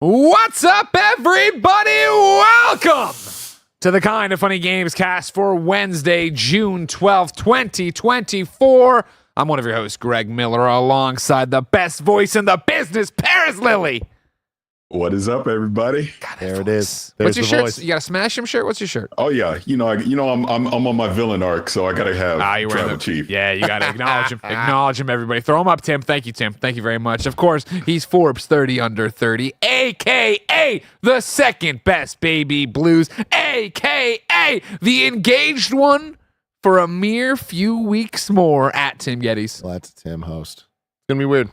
What's up, everybody? Welcome to the Kind of Funny Gamescast for Wednesday, June 12th, 2024. I'm one of your hosts, Greg Miller, alongside the best voice in the business, Parris Lilly. What is up, everybody? God, there it is. What's your shirt? Voice. You got a Smash Him shirt? What's your shirt? Oh yeah, I'm on my villain arc, so I gotta have Tribal Chief. Yeah, you gotta acknowledge him. Acknowledge him, everybody. Throw him up, Tim. Thank you, Tim. Thank you very much. Of course, he's Forbes 30 under 30, aka the second best baby blues, aka the engaged one for a mere few weeks more at Tim Geddes. Well, that's a Tim host. It's gonna be weird.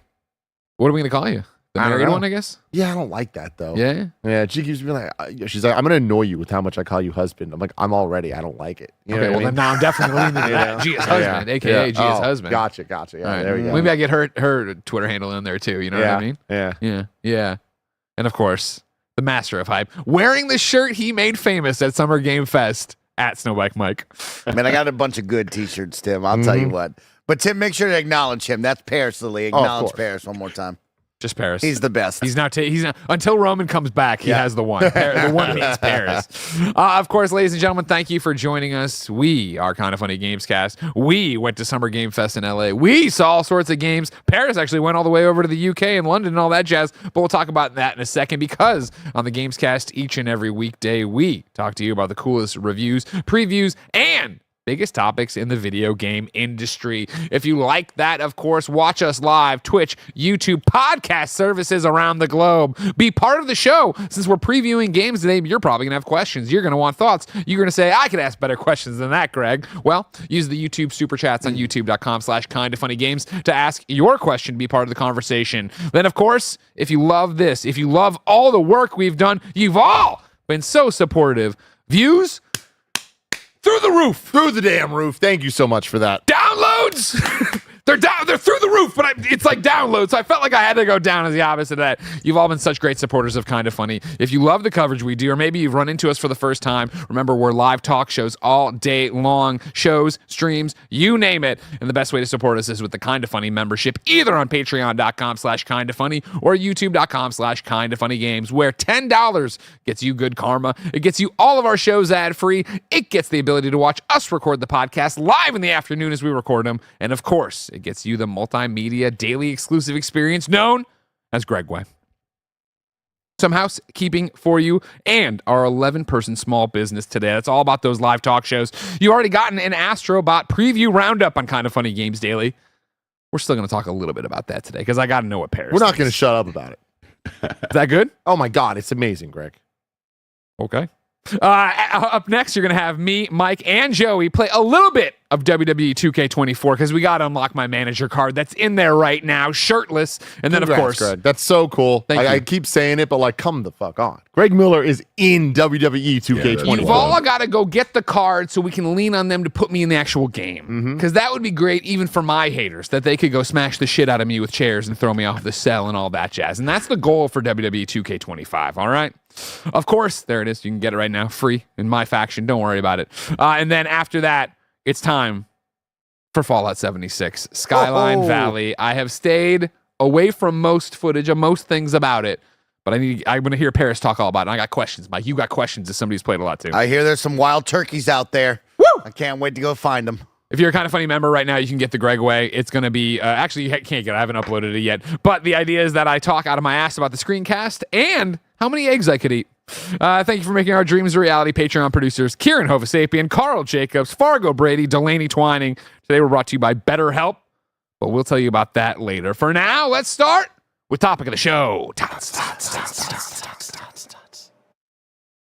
What are we gonna call you? The married one, I guess? Yeah, I don't like that, though. Yeah? Yeah, she keeps being like, she's like, I'm going to annoy you with how much I call you husband. I'm like, I'm already. I don't like it. You know okay, well, then now I'm definitely leaning into that. Gia's husband, a.k.a. Gia's husband. Gotcha. Yeah, right. There we go. Maybe I get her Twitter handle in there, too. You know what I mean? Yeah. And, of course, the master of hype, wearing the shirt he made famous at Summer Game Fest at Snowbike Mike. Man, I got a bunch of good T-shirts, Tim. I'll tell you what. But, Tim, make sure to acknowledge him. That's Parris Lilly. Acknowledge Parris one more time. Just Parris. He's the best. He's not until Roman comes back. He has the one. The one means Parris. Of course, ladies and gentlemen, thank you for joining us. We are Kind of Funny Gamescast. We went to Summer Game Fest in LA. We saw all sorts of games. Parris actually went all the way over to the UK and London and all that jazz. But we'll talk about that in a second, because on the Gamescast each and every weekday, we talk to you about the coolest reviews, previews, and biggest topics in the video game industry. If you like that, of course, watch us live, Twitch, YouTube, podcast services around the globe. Be part of the show. Since we're previewing games today, you're probably going to have questions. You're going to want thoughts. You're going to say, I could ask better questions than that, Greg. Well, use the YouTube super chats on youtube.com/kindoffunnygames to ask your question, be part of the conversation. Then, of course, if you love this, if you love all the work we've done, you've all been so supportive. Views through the roof. Through the damn roof. Thank you so much for that. Downloads! They're through the roof, but it's like downloads. So I felt like I had to go down as the opposite of that. You've all been such great supporters of Kind of Funny. If you love the coverage we do, or maybe you've run into us for the first time, remember, we're live talk shows all day long. Shows, streams, you name it. And the best way to support us is with the Kind of Funny membership, either on patreon.com/kindoffunny or youtube.com/kindoffunnygames, where $10 gets you good karma. It gets you all of our shows ad-free. It gets the ability to watch us record the podcast live in the afternoon as we record them. And of course, it gets you the multimedia daily exclusive experience known as Gregway. Some housekeeping for you and our 11-person small business today. That's all about those live talk shows. You already gotten an Astro Bot preview roundup on Kind of Funny Games Daily. We're still going to talk a little bit about that today, because I got to know what Parris We're not going to shut up about it. Is that good? Oh my God, it's amazing, Greg. Okay. Up next, you're going to have me, Mike, and Joey play a little bit of WWE 2K24, because we got to unlock my manager card that's in there right now, shirtless. And then, Congrats, of course, Greg. That's so cool. I keep saying it, but like, come the fuck on. Greg Miller is in WWE 2K24. You've all got to go get the card so we can lean on them to put me in the actual game. Because that would be great, even for my haters, that they could go smash the shit out of me with chairs and throw me off the cell and all that jazz. And that's the goal for WWE 2K25, all right? Of course, there it is. You can get it right now, free in my faction. Don't worry about it. And then after that, it's time for Fallout 76, Skyline Valley. I have stayed away from most footage of most things about it, but I'm going to hear Parris talk all about it. And I got questions, Mike. You got questions as somebody who's played a lot too. I hear there's some wild turkeys out there. Woo! I can't wait to go find them. If you're a Kind of Funny member right now, you can get the Greg Way. It's going to be, actually, you can't get it. I haven't uploaded it yet. But the idea is that I talk out of my ass about the screencast and how many eggs I could eat. Thank you for making our dreams a reality. Patreon producers Kieran Hovasapian, Carl Jacobs, Fargo Brady, Delaney Twining. Today we're brought to you by BetterHelp, but we'll tell you about that later. For now, let's start with topic of the show.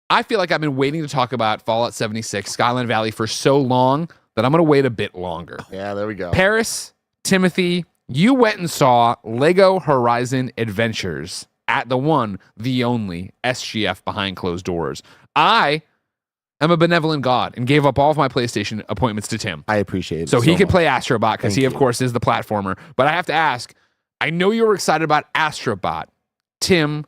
I feel like I've been waiting to talk about Fallout 76, Skyline Valley for so long that I'm going to wait a bit longer. Yeah, there we go. Parris, Timothy, you went and saw Lego Horizon Adventures at the one, the only SGF behind closed doors. I am a benevolent God and gave up all of my PlayStation appointments to Tim. I appreciate it. So he could play Astro Bot, because he, of course, is the platformer. But I have to ask, I know you were excited about Astro Bot. Tim,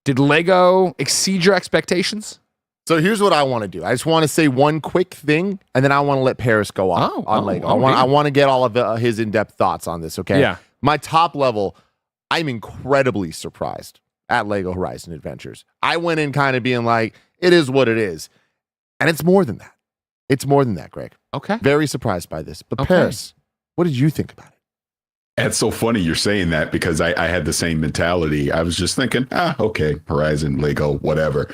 did Lego exceed your expectations? So here's what I want to do. I just want to say one quick thing, and then I want to let Parris go on Lego. I want to get all of his in-depth thoughts on this, okay? Yeah. My top level, I'm incredibly surprised at Lego Horizon Adventures. I went in kind of being like, it is what it is. And it's more than that. It's more than that, Greg. Okay. Very surprised by this. But Parris, what did you think about it? It's so funny you're saying that because I had the same mentality. I was just thinking, okay, Horizon, Lego, whatever.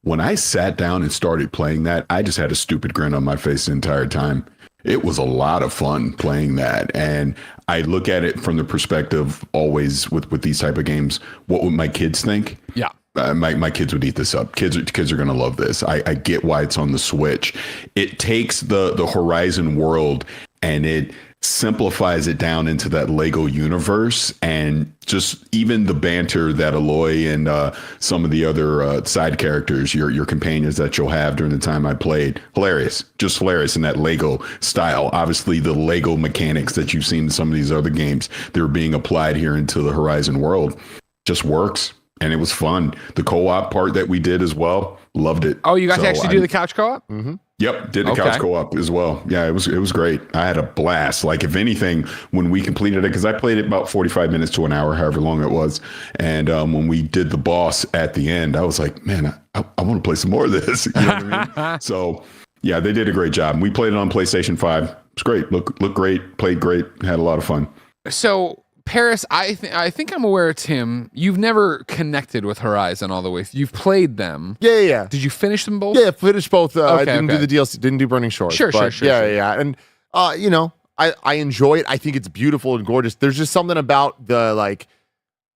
When I sat down and started playing that, I just had a stupid grin on my face the entire time. It was a lot of fun playing that. And I look at it from the perspective always with these type of games, what would my kids think? Yeah. My kids would eat this up. Kids are going to love this. I get why it's on the Switch. It takes the Horizon world and it simplifies it down into that Lego universe, and just even the banter that Aloy and some of the other side characters, your companions that you'll have during the time I played, hilarious, just hilarious in that Lego style. Obviously, the Lego mechanics that you've seen in some of these other games, they're being applied here into the Horizon world. Just works. And it was fun. The co-op part that we did as well, loved it. Oh, you guys actually do the couch co-op? Mm-hmm. Yep, did the couch co-op as well. Yeah, it was great. I had a blast. Like, if anything, when we completed it, because I played it about 45 minutes to an hour, however long it was. And when we did the boss at the end, I was like, man, I want to play some more of this. You know what I mean? So, yeah, they did a great job. We played it on PlayStation 5. It's great. Looked great. Played great. Had a lot of fun. So, Parris, I think I'm aware, Tim, you've never connected with Horizon all the way. You've played them. Yeah. Did you finish them both? Yeah, finished both. I didn't do the DLC, didn't do Burning Shores. Sure. Yeah. And, I enjoy it. I think it's beautiful and gorgeous. There's just something about the, like,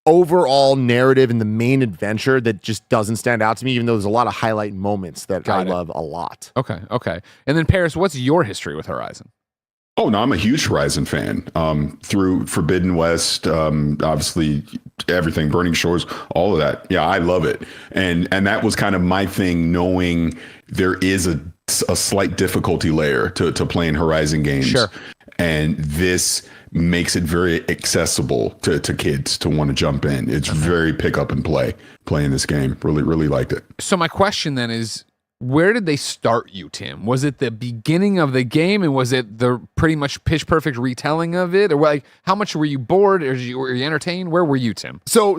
overall narrative and the main adventure that just doesn't stand out to me, even though there's a lot of highlight moments that I love a lot. Okay. And then, Parris, what's your history with Horizon? Oh, no, I'm a huge Horizon fan. Through Forbidden West, obviously everything, Burning Shores, all of that. Yeah, I love it. And that was kind of my thing, knowing there is a slight difficulty layer to playing Horizon games. Sure. And this makes it very accessible to kids to want to jump in. It's very pick up and playing this game. Really, really liked it. So my question then is, where did they start you, Tim? Was it the beginning of the game, and was it the pretty much pitch perfect retelling of it, or like how much were you bored, or were you entertained? Where were you, Tim? So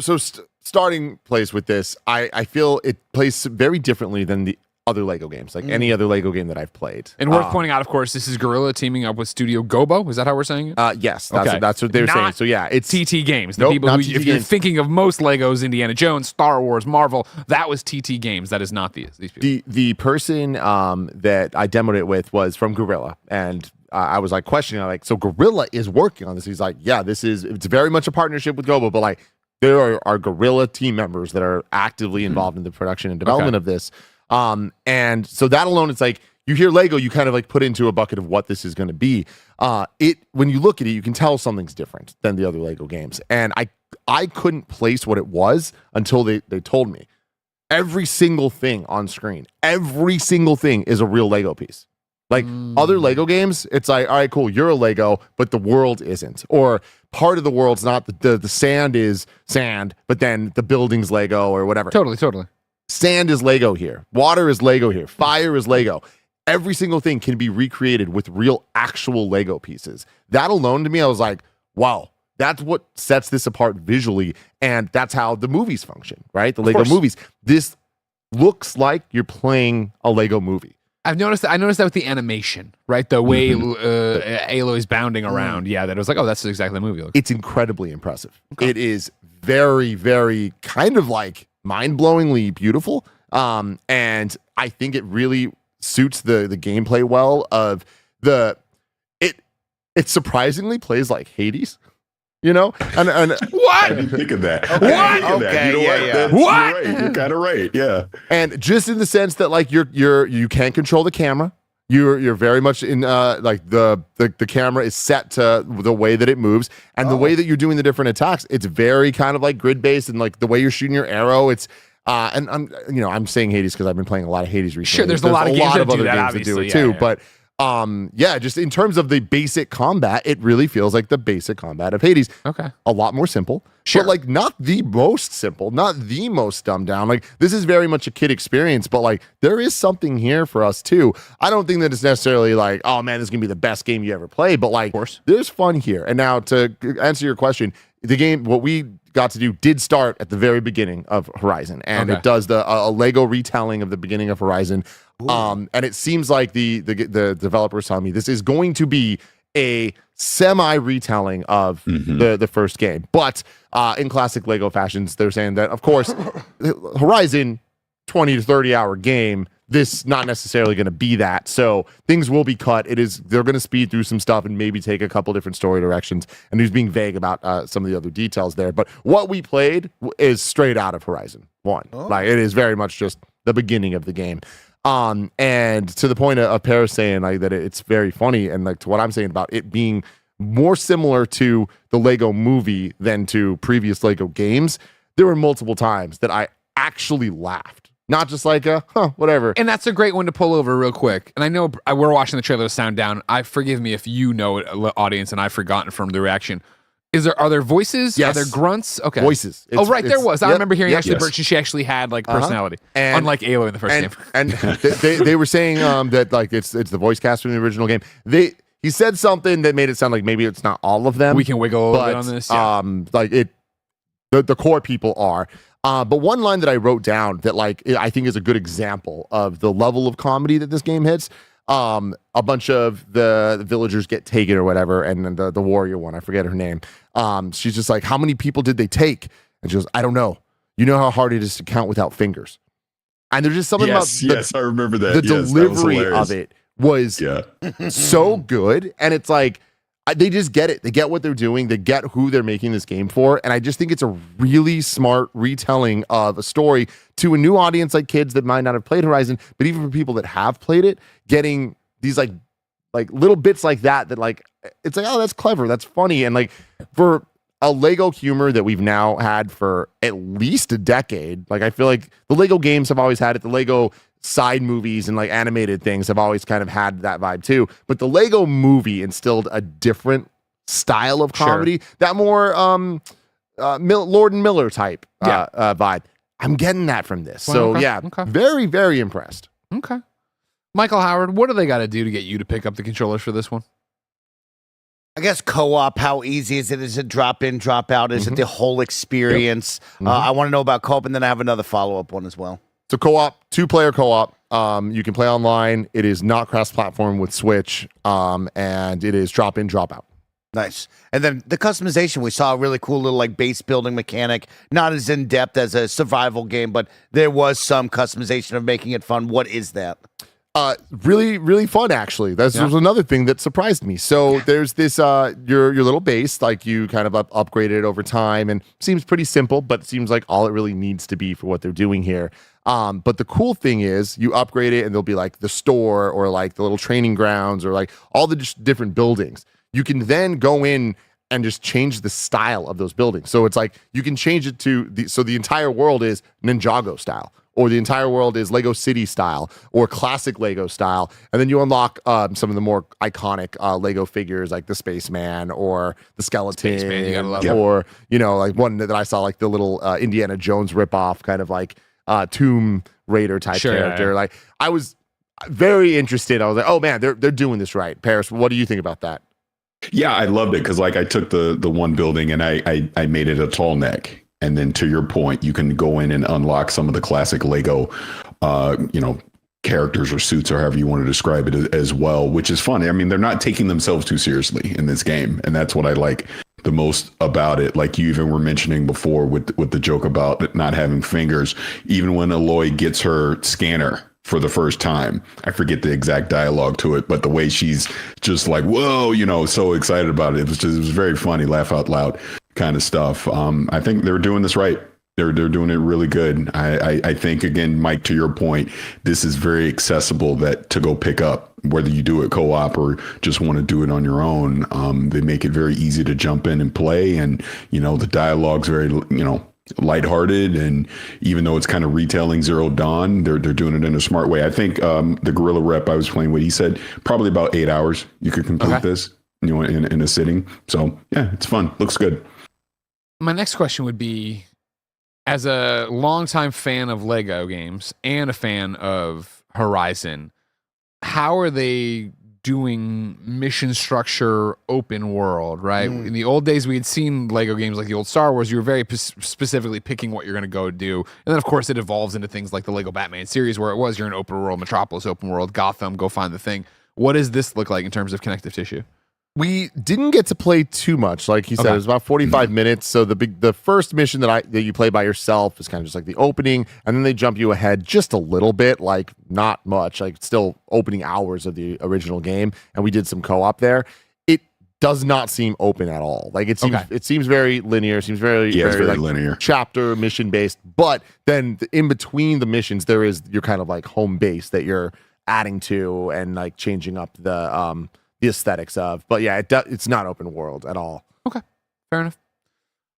starting place with this, I feel it plays very differently than the other Lego games, like any other Lego game that I've played. And worth pointing out, of course, this is Guerrilla teaming up with Studio Gobo. Is that how we're saying it? Yes, that's what they're saying. So yeah, it's TT Games. The people who, if you're thinking of most Legos, Indiana Jones, Star Wars, Marvel, that was TT Games. That is not these people. The person that I demoed it with was from Guerrilla, and I was like questioning, like, so Guerrilla is working on this. He's like, yeah, it's very much a partnership with Gobo, but like there are Guerrilla team members that are actively involved in the production and development of this. And so that alone, it's like you hear Lego, you kind of like put into a bucket of what this is going to be. When you look at it, you can tell something's different than the other Lego games. And I couldn't place what it was until they told me. Every single thing on screen, every single thing is a real Lego piece. Like other Lego games, it's like, all right, cool, you're a Lego, but the world isn't. Or part of the world's not, the sand is sand, but then the building's Lego or whatever. Totally. Sand is Lego here. Water is Lego here. Fire is Lego. Every single thing can be recreated with real, actual Lego pieces. That alone to me, I was like, wow, that's what sets this apart visually. And that's how the movies function, right? The Lego movies. This looks like you're playing a Lego movie. I noticed that with the animation, right? The way Aloy's bounding around. Yeah, that it was like, oh, that's exactly the movie. It's incredibly impressive. Okay. It is very, very kind of like mind-blowingly beautiful, and I think it really suits the gameplay well. It surprisingly plays like Hades, and what? I didn't think of that. Okay. You know what? You're kind of right. Yeah, and just in the sense that like you can control the camera. You're very much in like the camera is set to the way that it moves, and the way that you're doing the different attacks, it's very kind of like grid based, and like the way you're shooting your arrow, it's and I'm saying Hades because I've been playing a lot of Hades recently. Sure, there's a lot of other games that do it too, but just in terms of the basic combat, it really feels like the basic combat of Hades. Okay, a lot more simple. Sure. But like not the most simple, not the most dumbed down. Like this is very much a kid experience, but like there is something here for us too. I don't think that it's necessarily like, oh man, this is gonna be the best game you ever play, but like there's fun here. And now to answer your question, the game, what we got to do did start at the very beginning of Horizon, and it does a Lego retelling of the beginning of Horizon. And it seems like the developers telling me this is going to be a semi retelling of the first game, but in classic Lego fashions, they're saying that, of course, Horizon 20 to 30 hour game, this not necessarily going to be that. So things will be cut. They're going to speed through some stuff and maybe take a couple different story directions. And he's being vague about some of the other details there. But what we played is straight out of Horizon 1. Like, it is very much just the beginning of the game. And to the point of Parris saying like that it's very funny, and like to what I'm saying about it being more similar to the Lego movie than to previous Lego games, there were multiple times that I actually laughed. Not just like whatever. And that's a great one to pull over real quick. And I know we're watching the trailer sound down. Forgive me if you know it, audience, and I've forgotten from the reaction. Are there voices? Yes. Are there grunts? Okay. Voices. There was. I remember hearing Ashley Yes. Birch, and she actually had like personality, And- unlike Aloy in the first game. And they were saying that like it's the voice cast from the original game. He said something that made it sound like maybe it's not all of them. We can wiggle a little bit on this. Yeah. Like the core people are. But one line that I wrote down that like I think is a good example of the level of comedy that this game hits. A bunch of the villagers get taken or whatever, and then the warrior one, I forget her name. She's just like, how many people did they take? And she goes, I don't know. You know how hard it is to count without fingers. And there's just something about I remember that. the Yes, delivery that was of it was so good, and it's like they just get it. They get what they're doing. They get who they're making this game for, and I just think it's a really smart retelling of a story to a new audience, like kids that might not have played Horizon, but even for people that have played it, getting these like little bits like that like it's like, oh, that's clever, that's funny, and like for a Lego humor that we've now had for at least a decade. Like I feel like the Lego games have always had it. The Lego side movies and like animated things have always kind of had that vibe too. But the Lego movie instilled a different style of comedy, that more Lord and Miller type vibe. I'm getting that from this. Well, so very, very impressed. Okay. Michael Howard, what do they got to do to get you to pick up the controllers for this one? I guess co-op, how easy is it? Is it drop in, drop out? Is it the whole experience? I want to know about co-op, and then I have another follow-up one as well. So co-op, 2-player co-op. You can play online. It is not cross-platform with Switch, and it is drop in, drop out. Nice. And then the customization, we saw a really cool little like base building mechanic, not as in-depth as a survival game, but there was some customization of making it fun. What is that? Really, really fun, actually. That was another thing that surprised me. So there's this, your little base, like you kind of upgrade it over time, and seems pretty simple, but it seems like all it really needs to be for what they're doing here. But the cool thing is you upgrade it and there'll be like the store or like the little training grounds or like all the different buildings. You can then go in and just change the style of those buildings. So it's like you can change it to the entire world is Ninjago style, or the entire world is Lego City style, or classic Lego style. And then you unlock some of the more iconic Lego figures like the Spaceman or the Skeleton, Spaceman, you gotta love or, like one that I saw, like the little Indiana Jones ripoff, kind of like Tomb Raider type character. Yeah. Like I was very interested. I was like, oh man, they're doing this right. Parris, what do you think about that? Yeah, I loved it because like I took the one building and I made it a tall neck. And then to your point, you can go in and unlock some of the classic Lego, characters or suits or however you want to describe it as well, which is fun. I mean, they're not taking themselves too seriously in this game. And that's what I like the most about it. Like you even were mentioning before with the joke about not having fingers, even when Aloy gets her scanner for the first time, I forget the exact dialogue to it, but the way she's just like, whoa, so excited about it. It was very funny, laugh out loud kind of stuff. I think they're doing this right. They're doing it really good. I think, again, Mike, to your point, this is very accessible to go pick up, whether you do it co-op or just want to do it on your own. They make it very easy to jump in and play. And, the dialogue's very, lighthearted. And even though it's kind of retailing Zero Dawn, they're doing it in a smart way. I think the Guerrilla rep I was playing with, he said probably about 8 hours you could complete this, in a sitting. So yeah, it's fun. Looks good. My next question would be, as a longtime fan of Lego games and a fan of Horizon, how are they doing mission structure open world, right? In the old days, we had seen Lego games like the old Star Wars. You were very specifically picking what you're going to go do. And then, of course, it evolves into things like the Lego Batman series, where it was you're an open world, Metropolis, open world, Gotham, go find the thing. What does this look like in terms of connective tissue? We didn't get to play too much, like he said. Okay. It was about 45 minutes. So the first mission that you play by yourself is kind of just like the opening, and then they jump you ahead just a little bit, like not much, like still opening hours of the original game, and we did some co-op there. It does not seem open at all. Like it seems very linear. Seems very like linear, chapter mission based. But then in between the missions, there is your kind of like home base that you're adding to and like changing up the aesthetics of. But yeah, it's not open world at all. Okay, fair enough.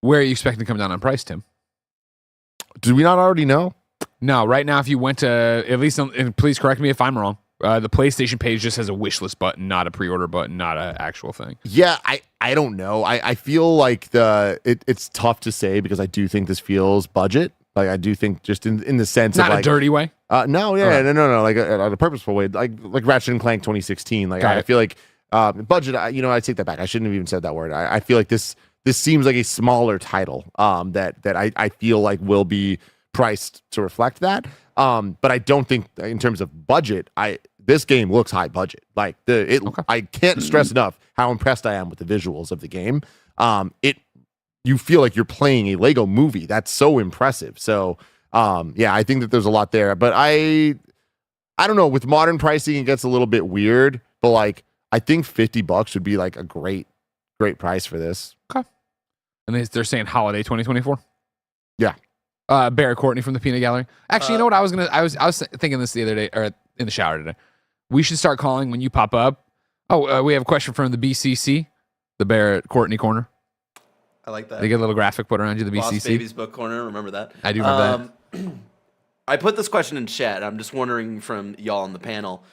Where are you expecting to come down on price, Tim? Did we not already know? No, right now, if you went to, at least, and please correct me if I'm wrong, the PlayStation page just has a wish list button, not a pre-order button, not an actual thing. Yeah, I don't know. I feel like it's tough to say because I do think this feels budget. Like I do think just in the sense not of like, a dirty way. No, yeah, no, like a purposeful way, like Ratchet and Clank 2016. Like I feel like budget. I take that back. I shouldn't have even said that word. I feel like this seems like a smaller title that I feel like will be priced to reflect that. But I don't think in terms of budget, this game looks high budget. Like I can't stress enough how impressed I am with the visuals of the game. You feel like you're playing a Lego movie. That's so impressive. So yeah, I think that there's a lot there. But I don't know. With modern pricing, it gets a little bit weird. But like I think $50 would be like a great price for this. Okay. And they're saying holiday 2024. Yeah. Barrett Courtney from the Peanut Gallery. Actually, you know what I was thinking this the other day, or in the shower today. We should start calling when you pop up. We have a question from the BCC, the Barrett Courtney corner. I like that. They get a little graphic put around you, the BCC. Lost Baby's book corner. Remember that? I do remember that. I put this question in chat. I'm just wondering from y'all on the panel.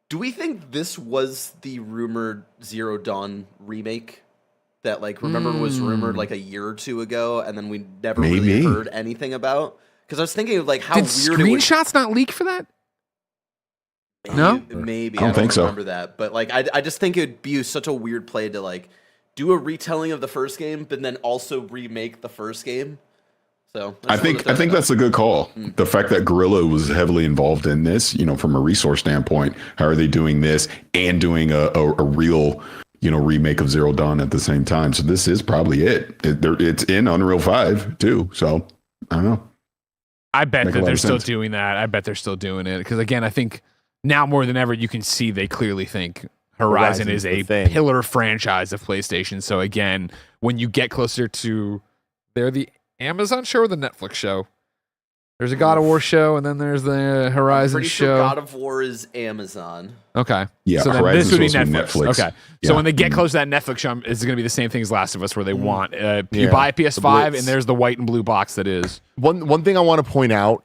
Do we think this was the rumored Zero Dawn remake that, like, remember was rumored like a year or two ago, and then we never really heard anything about? Because I was thinking of like how Did weird screenshots not leak for that? No, maybe I don't think so. Remember that, but like I just think it'd be such a weird play to like do a retelling of the first game, but then also remake the first game. So I think that's a good call. The fact that Guerrilla was heavily involved in this, from a resource standpoint, how are they doing this and doing a real, remake of Zero Dawn at the same time? So this is probably it. It's in Unreal 5 too. So I don't know. I bet that they're still doing that. I bet they're still doing it because again, I think now more than ever, you can see they clearly think Horizon is a pillar franchise of PlayStation. So again, when you get closer to, they're the Amazon show or the Netflix show? There's a God of War show, and then there's the Horizon pretty show. Sure God of War is Amazon. Okay. Yeah, so then this would be Netflix. Okay. Yeah. So when they get close to that Netflix show, it's going to be the same thing as Last of Us, where they want you buy a PS5, and there's the white and blue box that is. One thing I want to point out,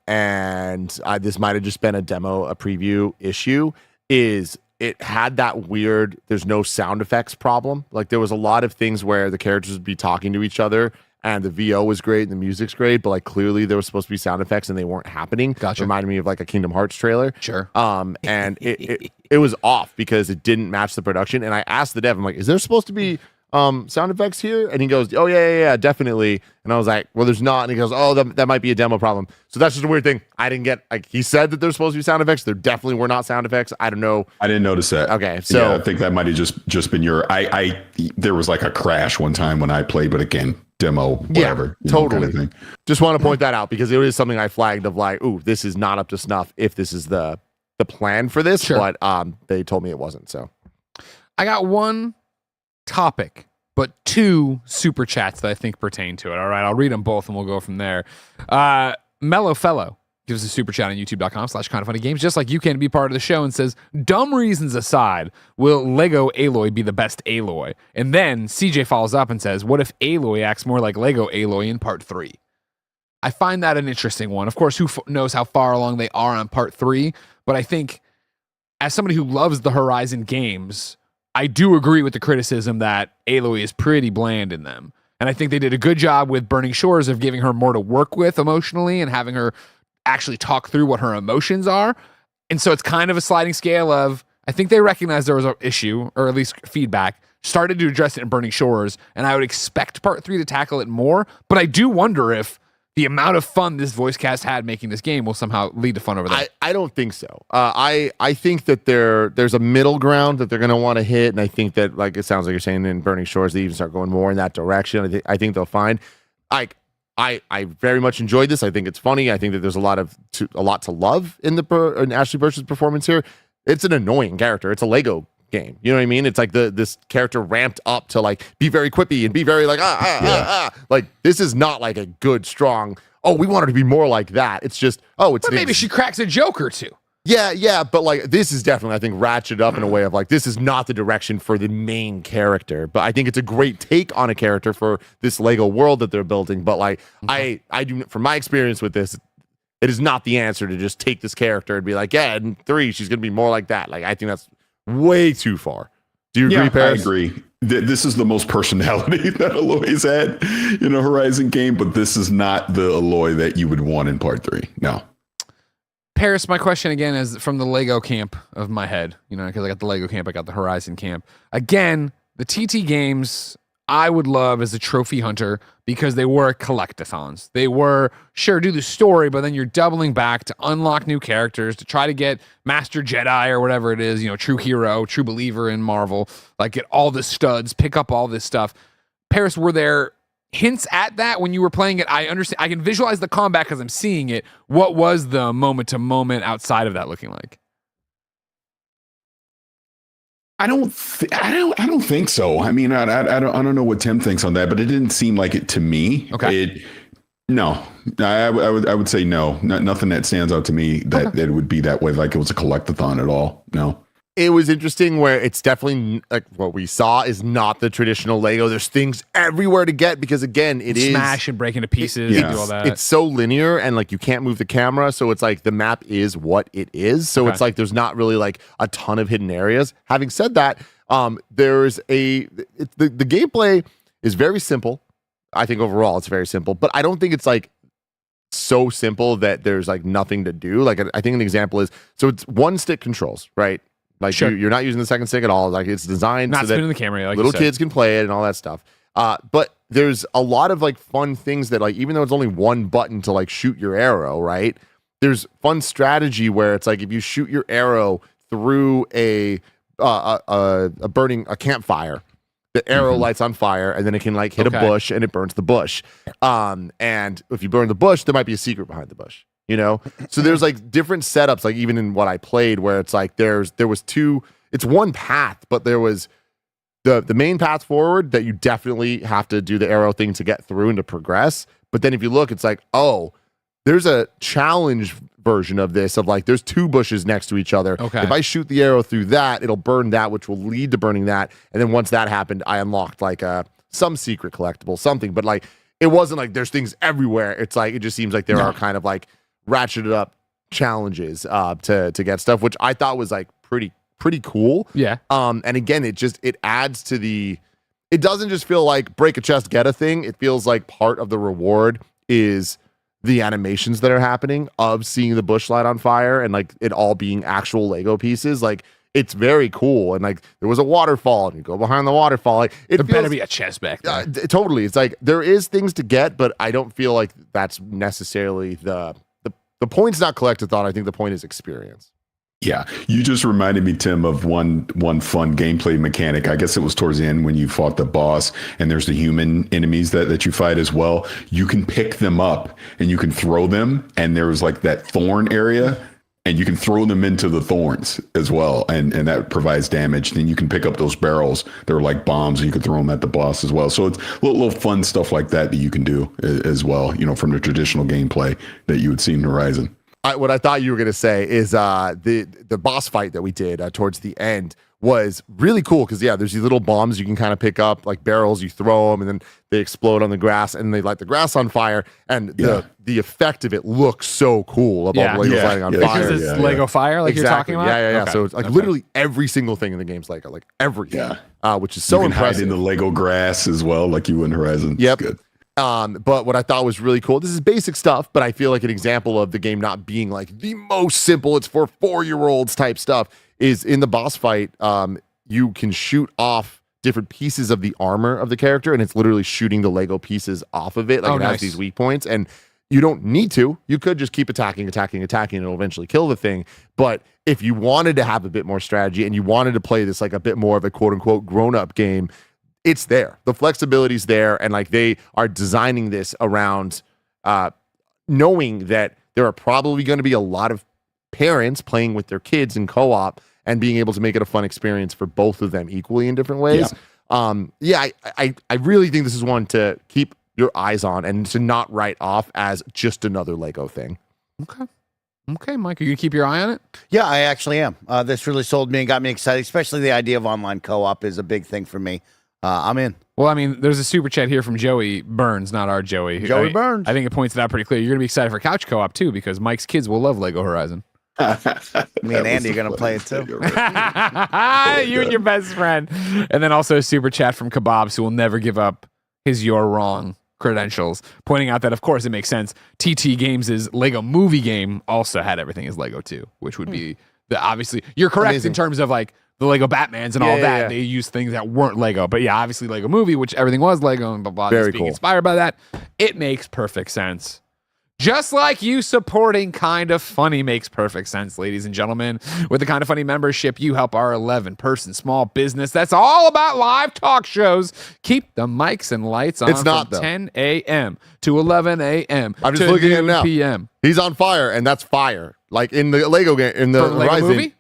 and this might have just been a preview issue, is it had that weird, there's no sound effects problem. Like there was a lot of things where the characters would be talking to each other and the VO was great and the music's great, but like clearly there was supposed to be sound effects and they weren't happening. Gotcha. Reminded me of like a Kingdom Hearts trailer. Sure. And it was off because it didn't match the production. And I asked the dev, I'm like, is there supposed to be sound effects here? And he goes, oh yeah, definitely. And I was like, well, there's not. And he goes, oh, that might be a demo problem. So that's just a weird thing. I didn't get, like, he said that there's supposed to be sound effects. There definitely were not sound effects. I don't know. I didn't notice that. Okay. So yeah, I think that might have just been there was like a crash one time when I played, but again, demo, whatever. Yeah, totally. Kind of thing. Just want to point that out because it is something I flagged of like, ooh, this is not up to snuff if this is the plan for this. Sure. But they told me it wasn't. So I got one topic, but two super chats that I think pertain to it. All right, I'll read them both and we'll go from there. Mellow Fellow gives a super chat on youtube.com/kindoffunnygames, just like you can be part of the show, and says, dumb reasons aside, will Lego Aloy be the best Aloy? And then CJ follows up and says, what if Aloy acts more like Lego Aloy in part 3? I find that an interesting one. Of course, who knows how far along they are on part 3, but I think as somebody who loves the Horizon games, I do agree with the criticism that Aloy is pretty bland in them. And I think they did a good job with Burning Shores of giving her more to work with emotionally and having her actually talk through what her emotions are. And so it's kind of a sliding scale of, I think they recognized there was an issue, or at least feedback, started to address it in Burning Shores, and I would expect Part 3 to tackle it more, but I do wonder if the amount of fun this voice cast had making this game will somehow lead to fun over there. I don't think so. I think that there's a middle ground that they're going to want to hit, and I think that, like, it sounds like you're saying in Burning Shores, they even start going more in that direction. I think they'll find. I very much enjoyed this. I think it's funny. I think that there's a lot to love in Ashley Burch's performance here. It's an annoying character. It's a Lego game. You know what I mean? It's like this character ramped up to like be very quippy and be very like Like, this is not like a good, strong, we want her to be more like that. It's just, it's but maybe she cracks a joke or two. Yeah, but like this is definitely, I think, ratcheted up in a way of like, this is not the direction for the main character, but I think it's a great take on a character for this Lego world that they're building. But like, I do, from my experience with this, it is not the answer to just take this character and be like, yeah, in 3, she's going to be more like that. Like, I think that's way too far. Do you agree, Parris? I agree. This is the most personality that Aloy's had in a Horizon game, but this is not the Aloy that you would want in Part 3. No. Parris, my question again is from the Lego camp of my head, because I got the Lego camp, I got the Horizon camp. Again, the TT games I would love as a trophy hunter because they were collectathons. They were, sure, do the story, but then you're doubling back to unlock new characters, to try to get Master Jedi or whatever it is, true hero, true believer in Marvel, like get all the studs, pick up all this stuff. Parris, were there hints at that when you were playing it? I understand. I can visualize the combat because I'm seeing it. What was the moment to moment outside of that looking like? I don't think so. I mean, I don't know what Tim thinks on that, but it didn't seem like it to me. Okay. No, I would say no. Nothing that stands out to me that it would be that way, like it was a collectathon at all. No. It was interesting where it's definitely like what we saw is not the traditional Lego. There's things everywhere to get because, again, it is smash and break into pieces and do all that. It's so linear and like you can't move the camera. So it's like the map is what it is. So it's like there's not really like a ton of hidden areas. Having said that, there's the gameplay is very simple. I think overall it's very simple, but I don't think it's like so simple that there's like nothing to do. Like I think an example is, so it's one stick controls, right? Like you're not using the second stick at all. Like it's designed not so that spinning the camera, like little kids can play it and all that stuff. But there's a lot of like fun things that like, even though it's only one button to like shoot your arrow, right? There's fun strategy where it's like if you shoot your arrow through a campfire, the arrow lights on fire and then it can like hit a bush and it burns the bush. And if you burn the bush, there might be a secret behind the bush. So there's like different setups, like even in what I played, where it's like there was two, it's one path, but there was the main path forward that you definitely have to do the arrow thing to get through and to progress. But then if you look, it's like, there's a challenge version of this of like, there's two bushes next to each other. Okay. If I shoot the arrow through that, it'll burn that, which will lead to burning that. And then once that happened, I unlocked like some secret collectible, something, but like, it wasn't like there's things everywhere. It's like, it just seems like there are kind of like ratcheted up challenges to get stuff, which I thought was like pretty cool. Yeah. And again, it adds to it doesn't just feel like break a chest, get a thing. It feels like part of the reward is the animations that are happening of seeing the bush light on fire and like it all being actual Lego pieces. Like it's very cool. And like there was a waterfall and you go behind the waterfall. Like there better be a chest back there. Totally. It's like there is things to get, but I don't feel like that's necessarily the point's not collectathon. I think the point is experience. Yeah, you just reminded me, Tim, of one fun gameplay mechanic. I guess it was towards the end when you fought the boss and there's the human enemies that you fight as well. You can pick them up and you can throw them, and there was like that thorn area and you can throw them into the thorns as well, and that provides damage. Then you can pick up those barrels. They're like bombs, and you can throw them at the boss as well. So it's little fun stuff like that you can do as well, from the traditional gameplay that you would see in Horizon. What I thought you were going to say is the boss fight that we did towards the end was really cool because, there's these little bombs you can kind of pick up, like barrels, you throw them, and then they explode on the grass, and they light the grass on fire, and the effect of it looks so cool about Legos lighting on fire. Because it's Lego fire, like exactly. you're talking about? Yeah. Okay. So it's like literally every single thing in the game's Lego, like everything, which is so you can impressive. hide in the Lego grass as well, like you in Horizon. Yep. It's good. But what I thought was really cool, this is basic stuff, but I feel like an example of the game not being like the most simple, it's for 4-year-olds type stuff, is in the boss fight, you can shoot off different pieces of the armor of the character, and it's literally shooting the Lego pieces off of it. Like it has these weak points, and you don't need to. You could just keep attacking, and it'll eventually kill the thing. But if you wanted to have a bit more strategy and you wanted to play this like a bit more of a quote unquote grown up game, it's there. The flexibility's there, and like they are designing this around knowing that there are probably going to be a lot of parents playing with their kids in co-op and being able to make it a fun experience for both of them equally in different ways. I really think this is one to keep your eyes on and to not write off as just another Lego thing. Okay, Mike, are you going to keep your eye on it? Yeah, I actually am. This really sold me and got me excited, especially the idea of online co-op is a big thing for me. I'm in. Well, I mean, there's a super chat here from Joey Burns, not our Joey. Joey Burns. I think it points it out pretty clear. You're going to be excited for couch co-op, too, because Mike's kids will love Lego Horizon. Me and Andy are going to play it, too. You and your best friend. And then also a super chat from Kebabs, who will never give up his "you're wrong" credentials, pointing out that, of course, it makes sense. TT Games' Lego movie game also had everything as Lego, too, which would be obviously, you're correct. Amazing. In terms of like the Lego Batmans and all that. Yeah. They used things that weren't Lego. But yeah, obviously Lego movie, which everything was Lego and blah, blah, very being cool. Inspired by that. It makes perfect sense. Just like you supporting Kind of Funny makes perfect sense, ladies and gentlemen. With the Kind of Funny membership, you help our 11-person small business that's all about live talk shows keep the mics and lights on from 10 a.m. to 11 a.m. I'm just looking at it now. p.m. He's on fire, and that's fire. Like in the Lego game, in the Lego movie?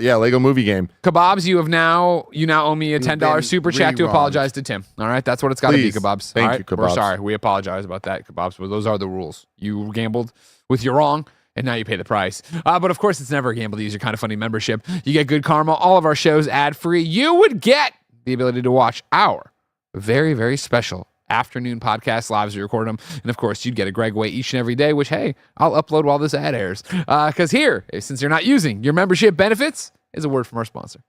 Yeah, Lego movie game. Kebabs, you now owe me a $10 super chat to apologize to Tim. All right, that's what it's got to be, Kebabs. Thank you, Kebabs. We're sorry. We apologize about that, Kebabs. But those are the rules. You gambled with your wrong, and now you pay the price. But of course, it's never a gamble to use your Kind of Funny membership. You get good karma. All of our shows ad-free. You would get the ability to watch our very, very special afternoon podcast lives. We record them. And of course, you'd get a Greg Way each and every day, which, hey, I'll upload while this ad airs. Because here, since you're not using your membership benefits, is a word from our sponsor.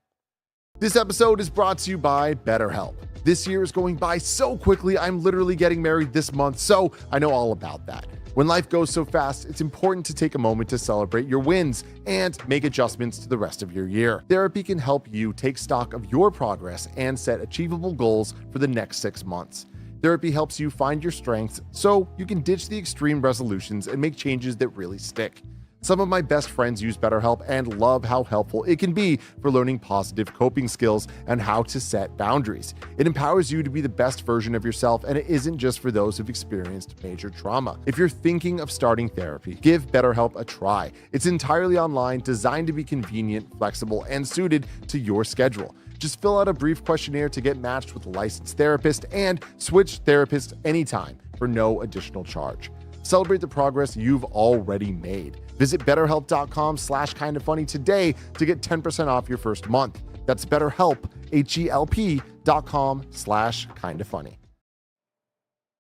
This episode is brought to you by BetterHelp. This year is going by so quickly. I'm literally getting married this month, so I know all about that. When life goes so fast, it's important to take a moment to celebrate your wins and make adjustments to the rest of your year. Therapy can help you take stock of your progress and set achievable goals for the next 6 months. Therapy helps you find your strengths so you can ditch the extreme resolutions and make changes that really stick. Some of my best friends use BetterHelp and love how helpful it can be for learning positive coping skills and how to set boundaries. It empowers you to be the best version of yourself, and it isn't just for those who've experienced major trauma. If you're thinking of starting therapy, give BetterHelp a try. It's entirely online, designed to be convenient, flexible, and suited to your schedule. Just fill out a brief questionnaire to get matched with a licensed therapist and switch therapists anytime for no additional charge. Celebrate the progress you've already made. Visit BetterHelp.com/kindoffunny today to get 10% off your first month. That's BetterHelp, HELP.com/kindoffunny.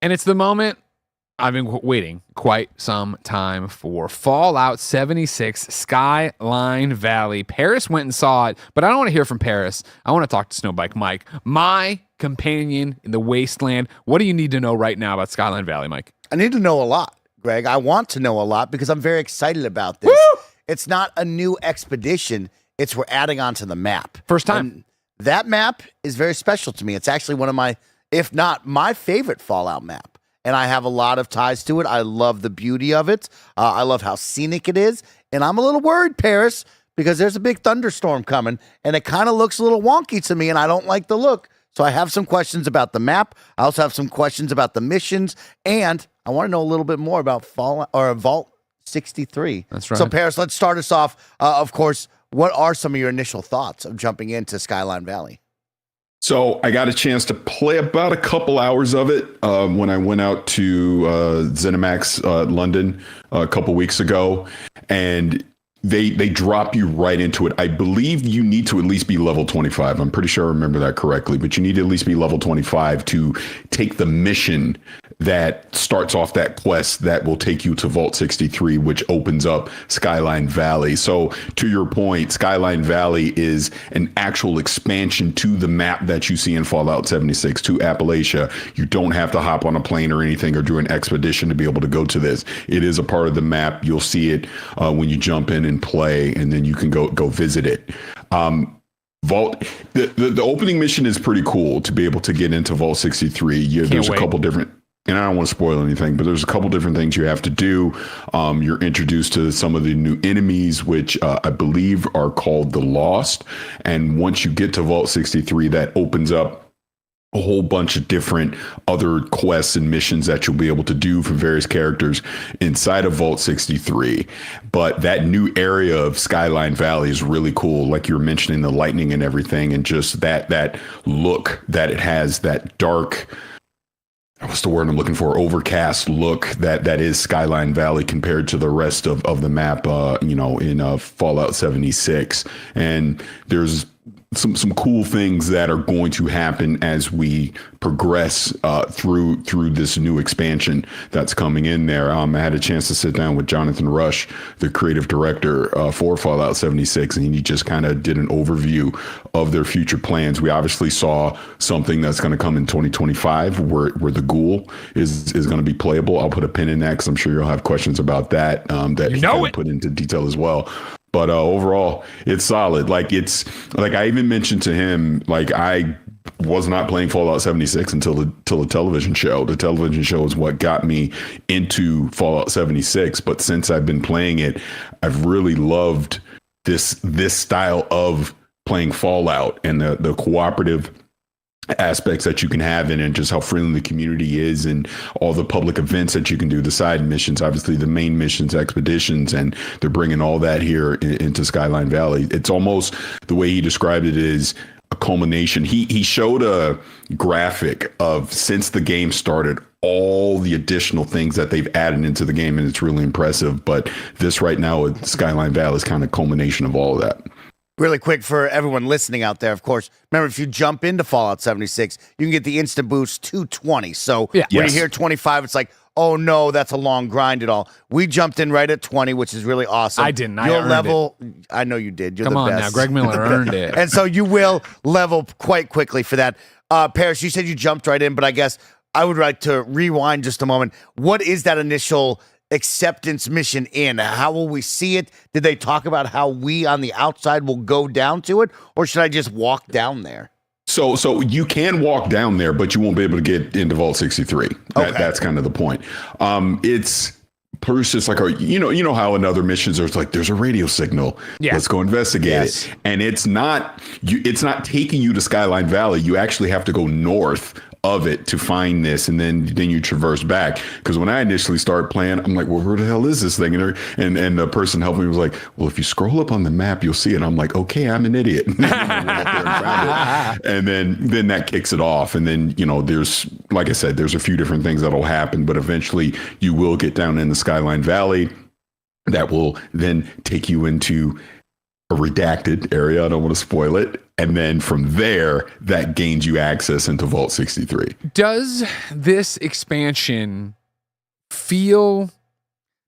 And it's the moment I've been waiting quite some time for. Fallout 76 Skyline Valley. Parris went and saw it, but I don't want to hear from Parris. I want to talk to Snowbike Mike, my companion in the wasteland. What do you need to know right now about Skyline Valley, Mike? I need to know a lot, Greg. I want to know a lot because I'm very excited about this. Woo! It's not a new expedition. It's we're adding onto the map. First time. And that map is very special to me. It's actually one of my, if not my favorite Fallout map. And I have a lot of ties to it. I love the beauty of it. I love how scenic it is. And I'm a little worried, Parris, because there's a big thunderstorm coming. And it kind of looks a little wonky to me, and I don't like the look. So I have some questions about the map. I also have some questions about the missions. And I want to know a little bit more about Fallout or Vault 63. That's right. So, Parris, let's start us off. Of course, what are some of your initial thoughts of jumping into Skyline Valley? So I got a chance to play about a couple hours of it when I went out to ZeniMax London a couple weeks ago, and they drop you right into it. I believe you need to at least be level 25. I'm pretty sure I remember that correctly, but you need to at least be level 25 to take the mission that starts off that quest that will take you to Vault 63, which opens up Skyline Valley. So to your point, Skyline Valley is an actual expansion to the map that you see in Fallout 76 to Appalachia. You don't have to hop on a plane or anything or do an expedition to be able to go to this. It is a part of the map. You'll see it when you jump in and play, and then you can go visit it. Vault, the opening mission is pretty cool to be able to get into Vault 63. There's a couple different, and I don't want to spoil anything, but there's a couple different things you have to do. You're introduced to some of the new enemies, which I believe are called the Lost. And once you get to Vault 63, that opens up a whole bunch of different other quests and missions that you'll be able to do for various characters inside of Vault 63. But that new area of Skyline Valley is really cool. Like you were mentioning, the lightning and everything, and just that look that it has, that dark, what's the word I'm looking for? Overcast look that is Skyline Valley compared to the rest of the map, in Fallout 76. And there's some cool things that are going to happen as we progress through this new expansion that's coming in there. I had a chance to sit down with Jonathan Rush, the creative director for Fallout 76, and he just kind of did an overview of their future plans. We obviously saw something that's going to come in 2025 where the ghoul is going to be playable. I'll put a pin in that because I'm sure you'll have questions about that that he can put into detail as well. But overall, it's solid. Like I even mentioned to him, like I was not playing Fallout 76 until the television show. The television show is what got me into Fallout 76. But since I've been playing it, I've really loved this style of playing Fallout and the cooperative aspects that you can have in it, and just how friendly the community is, and all the public events that you can do, the side missions, obviously the main missions, expeditions, and they're bringing all that here into Skyline Valley. It's almost, the way he described it, is a culmination. He showed a graphic of, since the game started, all the additional things that they've added into the game, and it's really impressive. But this right now with Skyline Valley is kind of culmination of all of that. Really quick for everyone listening out there, of course, remember, if you jump into Fallout 76, you can get the instant boost to 20. So when you hear 25, it's like, oh no, that's a long grind at all. We jumped in right at 20, which is really awesome. I didn't. Your I earned level, I know you did. You're Come the on best. now, Greg Miller earned it. And so you will level quite quickly for that. Parris, you said you jumped right in, but I guess I would like to rewind just a moment. What is that initial acceptance mission in? How will we see it? Did they talk about how we on the outside will go down to it, or should I just walk down there? So you can walk down there, but you won't be able to get into Vault 63. That's kind of the point. It's just like, you know how in other missions there's a radio signal. Yeah. Let's go investigate it. And it's not taking you to Skyline Valley. You actually have to go north of it to find this, and then you traverse back. Because when I initially started playing, I'm like, well, where the hell is this thing? And the person helping me was like, well, if you scroll up on the map, you'll see it. I'm like, okay, I'm an idiot. And then I went up there and found it. And then that kicks it off. And then, there's, like I said, there's a few different things that'll happen, but eventually you will get down in the Skyline Valley. That will then take you into a redacted area. I don't want to spoil it. And then from there, that gains you access into Vault 63. Does this expansion feel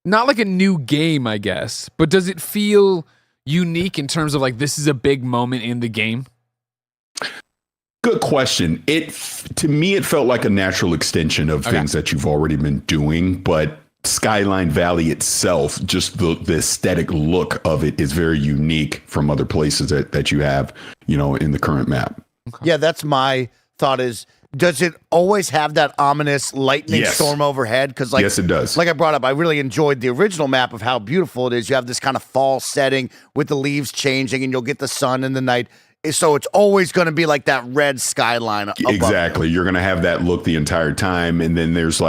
not like a new game, I guess, but does it feel unique in terms of this is a big moment in the game? Good question. To me, it felt like a natural extension of things that you've already been doing, but Skyline Valley itself, just the aesthetic look of it is very unique from other places that you have, in the current map. Okay. Yeah, that's my thought is, does it always have that ominous lightning storm overhead? Because yes, it does. Like I brought up, I really enjoyed the original map of how beautiful it is. You have this kind of fall setting with the leaves changing, and you'll get the sun in the night. So it's always going to be like that red skyline above. Exactly. You're going to have that look the entire time. And then there's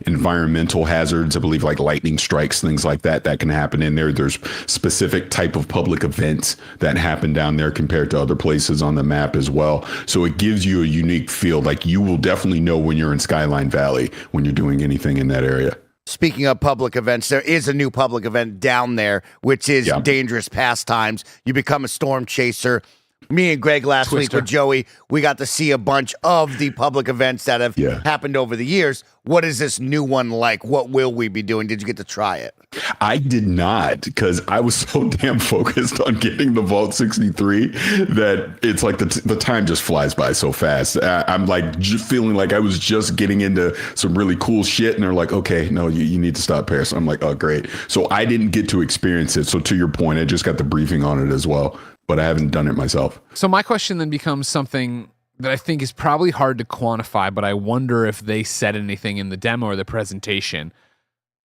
environmental hazards, I believe, like lightning strikes, things like that can happen in there. There's specific type of public events that happen down there compared to other places on the map as well. So it gives you a unique feel. Like you will definitely know when you're in Skyline Valley when you're doing anything in that area. Speaking of public events, there is a new public event down there, which is Dangerous Pastimes. You become a storm chaser. Me and Greg last week with Joey, we got to see a bunch of the public events that have happened over the years. What is this new one like? What will we be doing? Did you get to try it? I did not, because I was so damn focused on getting the Vault 63 that it's like the time just flies by so fast. I'm feeling like I was just getting into some really cool shit, and they're like, okay, no, you need to stop, Parris. I'm like, oh, great. So I didn't get to experience it. So to your point, I just got the briefing on it as well. but I haven't done it myself. So my question then becomes something that I think is probably hard to quantify, but I wonder if they said anything in the demo or the presentation.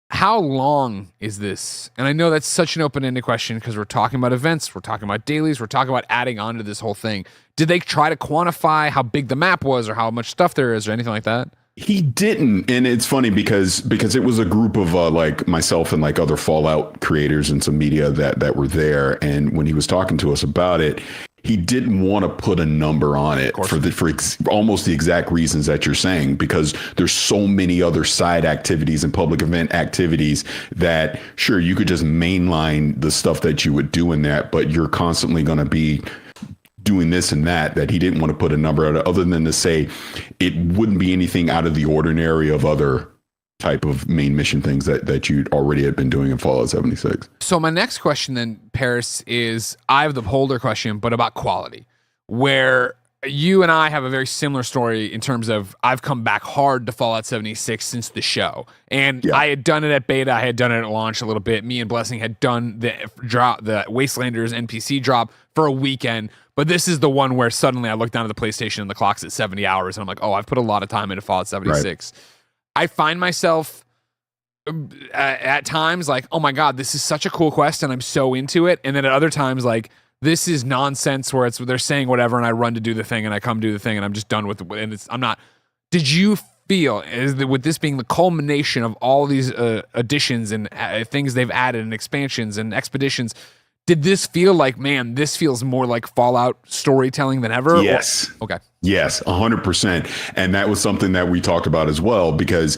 How long is this? And I know that's such an open-ended question because we're talking about events, we're talking about dailies, we're talking about adding on to this whole thing. Did they try to quantify how big the map was or how much stuff there is or anything like that? He didn't, and it's funny because it was a group of like myself and like other Fallout creators and some media that were there, and when he was talking to us about it, he didn't want to put a number on it for almost the exact reasons that you're saying, because there's so many other side activities and public event activities that sure you could just mainline the stuff that you would do in that, but you're constantly going to be doing this and that he didn't want to put a number on it other than to say it wouldn't be anything out of the ordinary of other type of main mission things that you already had been doing in Fallout 76. So my next question then, Parris, is I have the holder question, but about quality, where you and I have a very similar story in terms of I've come back hard to Fallout 76 since the show. And I had done it at beta. I had done it at launch a little bit. Me and Blessing had done the Wastelanders NPC drop for a weekend. But this is the one where suddenly I look down at the PlayStation and the clock's at 70 hours. And I'm like, oh, I've put a lot of time into Fallout 76. Right. I find myself at times like, oh my God, this is such a cool quest and I'm so into it. And then at other times, like, this is nonsense where they're saying whatever and I run to do the thing and I come do the thing and I'm just done with it. And I'm not. Did you feel, with this being the culmination of all these additions and things they've added and expansions and expeditions, did this feel like, man, this feels more like Fallout storytelling than ever? Yes. Okay. Yes, 100%. And that was something that we talked about as well, because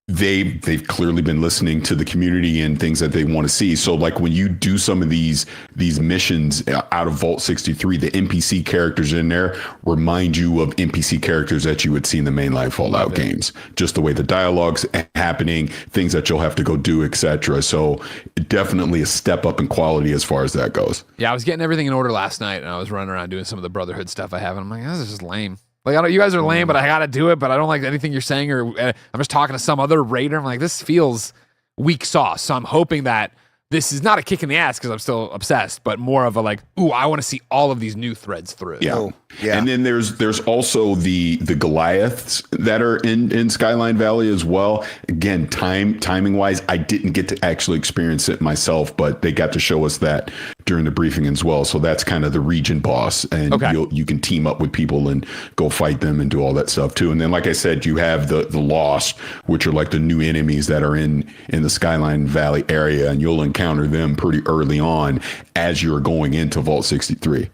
they've clearly been listening to the community and things that they want to see. So like when you do some of these missions out of Vault 63, the NPC characters in there remind you of NPC characters that you would see in the mainline Fallout games. Just the way the dialogue's happening, things that you'll have to go do, etc. So definitely a step up in quality as far as that goes. Yeah, I was getting everything in order last night and I was running around doing some of the Brotherhood stuff I have. And I'm like, this is just lame. Like, you guys are lame, but I got to do it, but I don't like anything you're saying, or I'm just talking to some other raider. I'm like, this feels weak sauce. So I'm hoping that this is not a kick in the ass because I'm still obsessed, but more of a like, ooh, I want to see all of these new threads through. Yeah. Oh, yeah. And then there's also the Goliaths that are in Skyline Valley as well. Again, timing wise, I didn't get to actually experience it myself, but they got to show us that during the briefing as well. So that's kind of the region boss, and you can team up with people and go fight them and do all that stuff too. And then, like I said, you have the Lost, which are like the new enemies that are in the Skyline Valley area, and you'll encounter them pretty early on as you're going into Vault 63.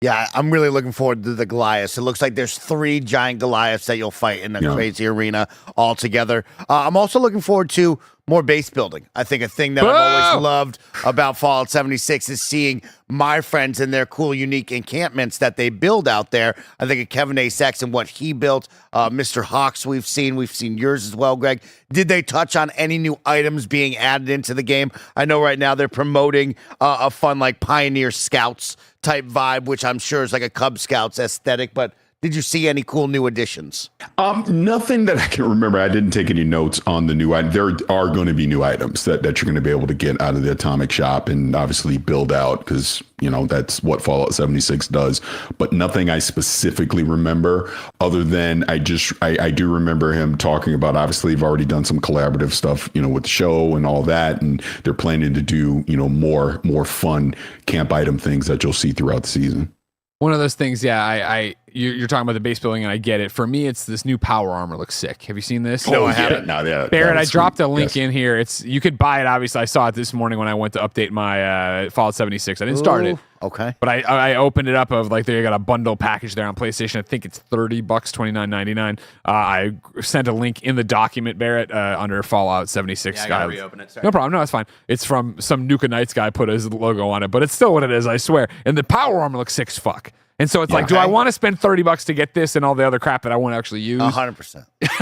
Yeah, I'm really looking forward to the Goliaths. It looks like there's 3 giant Goliaths that you'll fight in a crazy arena all together. I'm also looking forward to more base building. I think a thing that I've always loved about Fallout 76 is seeing my friends in their cool, unique encampments that they build out there. I think of Kevin A. Sex and what he built. Mr. Hawks we've seen yours as well, Greg. Did they touch on any new items being added into the game? I know right now they're promoting a fun like Pioneer Scouts type vibe, which I'm sure is like a Cub Scouts aesthetic, but did you see any cool new additions? Nothing that I can remember. I didn't take any notes on the new item. There are going to be new items that you're going to be able to get out of the Atomic Shop and obviously build out, because, you know, that's what Fallout 76 does. But nothing I specifically remember, other than I do remember him talking about, obviously, you've already done some collaborative stuff, you know, with the show and all that. And they're planning to do, you know, more fun camp item things that you'll see throughout the season. One of those things, you're talking about the base building, and I get it. For me, it's this new power armor looks sick. Have you seen this? No, I haven't. No, yeah, Barrett, I dropped a link in here. You could buy it. Obviously, I saw it this morning when I went to update my Fallout 76. I didn't start it. Okay. But I opened it up of like they got a bundle package there on PlayStation. I think it's $30, $29.99. I sent a link in the document, Barrett, under Fallout 76. Yeah, I gotta reopen it. Sorry. No problem. No, it's fine. It's from some Nuka Knights guy put his logo on it, but it's still what it is, I swear. And the power armor looks sick as fuck. And so it's like, do I want to spend $30 to get this and all the other crap that I want to actually use? 100%. That's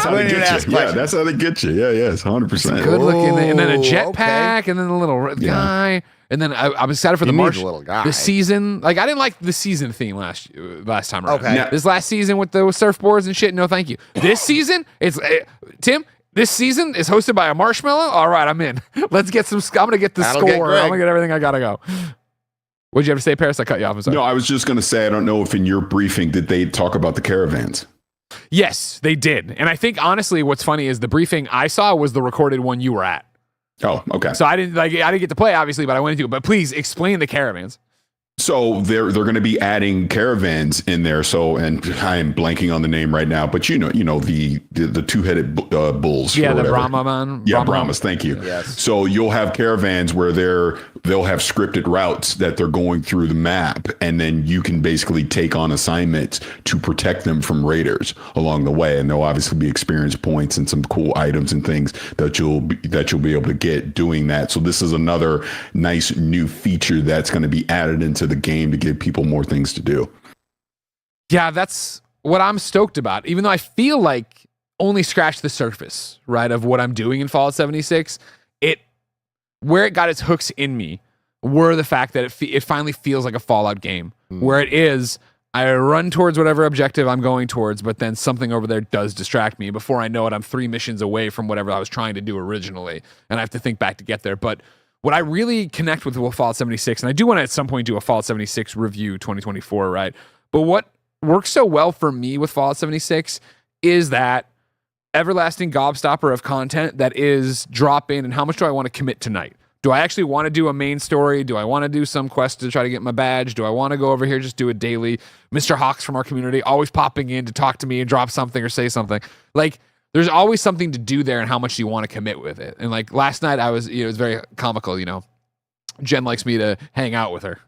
how they get you. Yeah, that's how they get you. Yeah, yes, 100%. Good looking, and then a jetpack, and then the little guy, and then I'm excited for the March, little guy. the season. Like I didn't like the season theme last time around. Okay. This last season with the surfboards and shit. No, thank you. This season, it's Tim. This season is hosted by a marshmallow? All right, I'm in. Let's get some. I'm going to get the That'll score. get Greg. I'm going to get everything I got to go. What'd you have to say, Parris? I cut you off. I'm sorry. No, I was just going to say, I don't know if in your briefing did they talk about the caravans? Yes, they did. And I think, honestly, what's funny is the briefing I saw was the recorded one you were at. Oh, okay. So I didn't get to play, obviously, but I went to. But please explain the caravans. So they're going to be adding caravans in there. So, and I am blanking on the name right now, but you know the two-headed bulls. Yeah, or the whatever. Brahman. Yeah, Brahmas. Thank you. Yes. So you'll have caravans where they'll have scripted routes that they're going through the map, and then you can basically take on assignments to protect them from raiders along the way. And there'll obviously be experience points and some cool items and things that you'll be able to get doing that. So this is another nice new feature that's going to be added into the game to give people more things to do. Yeah, that's what I'm stoked about. Even though I feel like only scratched the surface, right, of what I'm doing in Fallout 76, where it got its hooks in me were the fact that it finally feels like a Fallout game, where it is, I run towards whatever objective I'm going towards, but then something over there does distract me. Before I know it, I'm 3 missions away from whatever I was trying to do originally, and I have to think back to get there. But what I really connect with Fallout 76, and I do want to at some point do a Fallout 76 review 2024, right? But what works so well for me with Fallout 76 is that everlasting gobstopper of content that is drop in, and how much do I want to commit tonight? Do I actually want to do a main story? Do I want to do some quest to try to get my badge? Do I want to go over here, just do it daily? Mr. Hawks from our community always popping in to talk to me and drop something or say something. Like, there's always something to do there, and how much do you want to commit with it? And like last night, it was very comical, Jen likes me to hang out with her.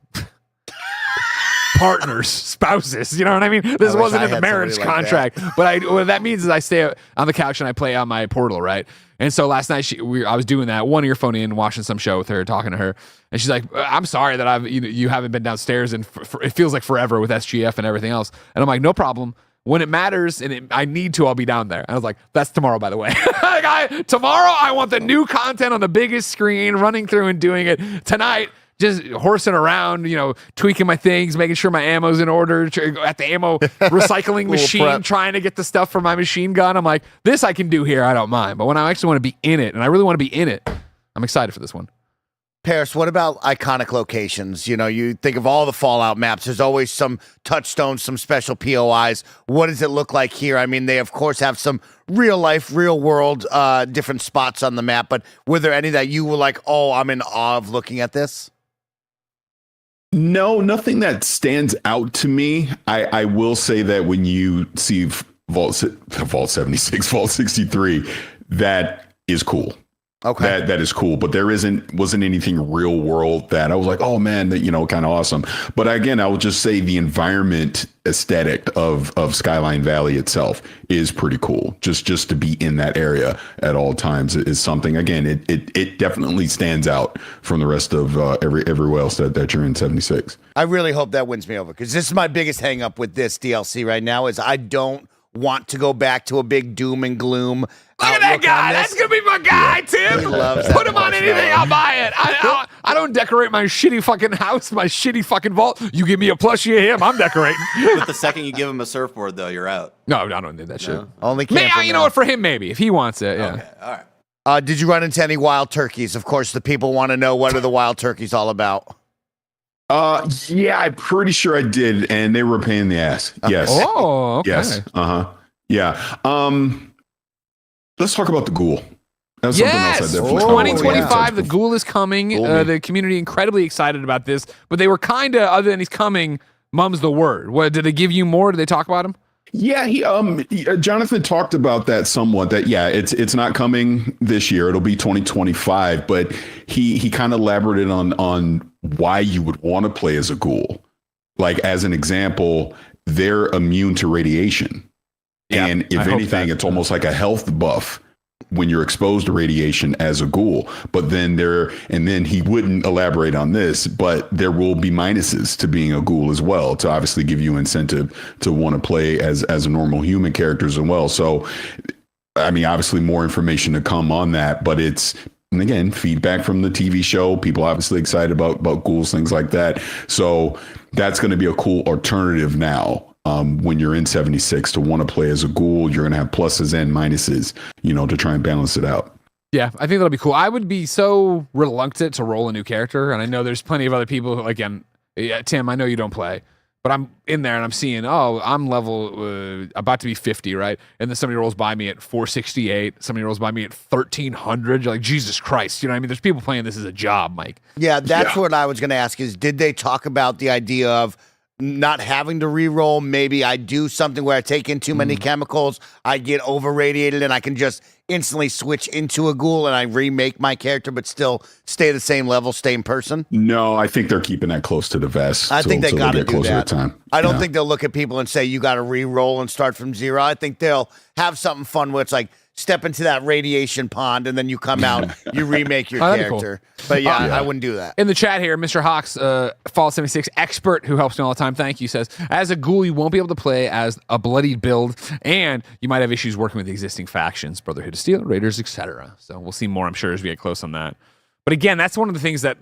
Partners, spouses, you know what I mean? This wasn't in the marriage contract, but what that means is I stay on the couch and I play on my Portal, right? And so last night I was doing that, one earphone in, watching some show with her, talking to her, and she's like, "I'm sorry that you haven't been downstairs, and it feels like forever with SGF and everything else." And I'm like, "No problem. When it matters and I need to, I'll be down there." And I was like, "That's tomorrow, by the way." Tomorrow, I want the new content on the biggest screen, running through and doing it. Tonight, just horsing around, tweaking my things, making sure my ammo's in order, at the ammo recycling machine, prep. trying to get the stuff for my machine gun. I'm like, this I can do here, I don't mind. But when I actually want to be in it, and I really want to be in it, I'm excited for this one. Parris, what about iconic locations? You think of all the Fallout maps, there's always some touchstones, some special POIs. What does it look like here? I mean, they, of course, have some real life, real world, different spots on the map, but were there any that you were like, oh, I'm in awe of looking at this? No, nothing that stands out to me. I will say that when you see Vault 76, Vault 63, that is cool. Okay. That is cool, but there wasn't anything real world that I was like, oh man, that kind of awesome. But again, I would just say the environment aesthetic of Skyline Valley itself is pretty cool. Just to be in that area at all times is something. Again, it definitely stands out from the rest of everywhere else that you're in 76. I really hope that wins me over, because this is my biggest hang up with this DLC right now is I don't want to go back to a big doom and gloom. Look at that guy. That's going to be my guy, Tim. He loves Put that him on anything, I'll buy it. I don't decorate my shitty fucking house, my shitty fucking vault. You give me a plushie of him, I'm decorating. But the second you give him a surfboard, though, you're out. No, I don't do that shit. Only You know what? For him, maybe. If he wants it, yeah. Okay, all right. Did you run into any wild turkeys? Of course, the people want to know, what are the wild turkeys all about? Yeah, I'm pretty sure I did, and they were a pain in the ass. Yes. Oh, okay. Yes. Yeah. Let's talk about the ghoul. That's something else I Yes, definitely 2025, the ghoul is coming. The community incredibly excited about this, but they were kind of, other than he's coming, mum's the word. What, did they give you more? Did they talk about him? Yeah, Jonathan talked about that somewhat. That it's not coming this year. It'll be 2025. But he kind of elaborated on why you would want to play as a ghoul. Like, as an example, they're immune to radiation. Yeah, and if anything, it's almost like a health buff when you're exposed to radiation as a ghoul. But then he wouldn't elaborate on this, but there will be minuses to being a ghoul as well, to obviously give you incentive to want to play as a normal human character as well. So, I mean, obviously more information to come on that, but it's, and again, feedback from the TV show, people obviously excited about ghouls, things like that. So that's going to be a cool alternative now. when you're in 76 to want to play as a ghoul. You're going to have pluses and minuses, to try and balance it out. Yeah, I think that'll be cool. I would be so reluctant to roll a new character, and I know there's plenty of other people who, again, Tim, I know you don't play, but I'm in there and I'm seeing, I'm level about to be 50, right? And then somebody rolls by me at 468. Somebody rolls by me at 1300. You're like, Jesus Christ. You know what I mean? There's people playing this as a job, Mike. Yeah, that's what I was going to ask is, did they talk about the idea of not having to re-roll? Maybe I do something where I take in too many chemicals, I get over-radiated, and I can just instantly switch into a ghoul and I remake my character but still stay the same level, stay in person? No, I think they're keeping that close to the vest. I think they got to do that. Time. I don't think they'll look at people and say, you got to re-roll and start from zero. I think they'll have something fun where it's like, step into that radiation pond, and then you come out, you remake your character. Cool. But I wouldn't do that. In the chat here, Mr. Hawks, Fallout 76 expert who helps me all the time, thank you, says, as a ghoul, you won't be able to play as a bloodied build, and you might have issues working with the existing factions, Brotherhood of Steel, Raiders, etc. So we'll see more, I'm sure, as we get close on that. But again, that's one of the things that,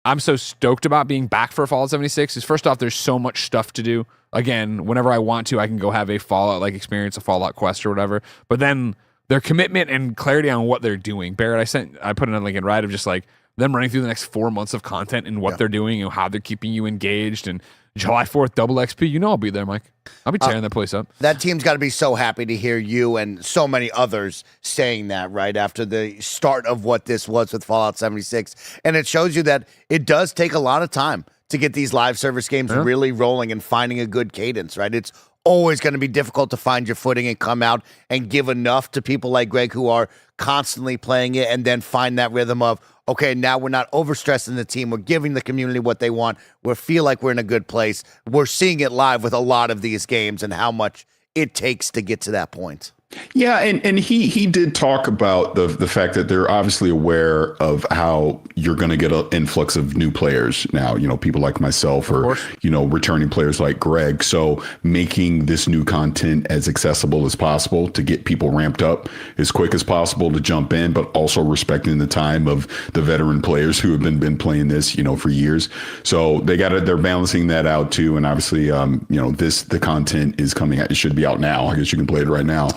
I'm so stoked about being back for Fallout 76 is, first off, there's so much stuff to do. Again, whenever I want to, I can go have a Fallout experience, a Fallout quest or whatever. But then their commitment and clarity on what they're doing. Barrett, I put in a link in right of just them running through the next 4 months of content and what they're doing and how they're keeping you engaged. And July 4th, double XP. I'll be there, Mike. I'll be tearing that place up. That team's got to be so happy to hear you and so many others saying that right after the start of what this was with Fallout 76. And it shows you that it does take a lot of time to get these live service games really rolling and finding a good cadence, right? It's always going to be difficult to find your footing and come out and give enough to people like Greg who are constantly playing it and then find that rhythm of, okay, now we're not overstressing the team. We're giving the community what they want. We feel like we're in a good place. We're seeing it live with a lot of these games and how much it takes to get to that point. Yeah, and he did talk about the fact that they're obviously aware of how you're going to get an influx of new players now, people like myself or, returning players like Greg. So making this new content as accessible as possible to get people ramped up as quick as possible to jump in, but also respecting the time of the veteran players who have been playing this, for years. So they're balancing that out too. And obviously, the content is coming out. It should be out now. I guess you can play it right now.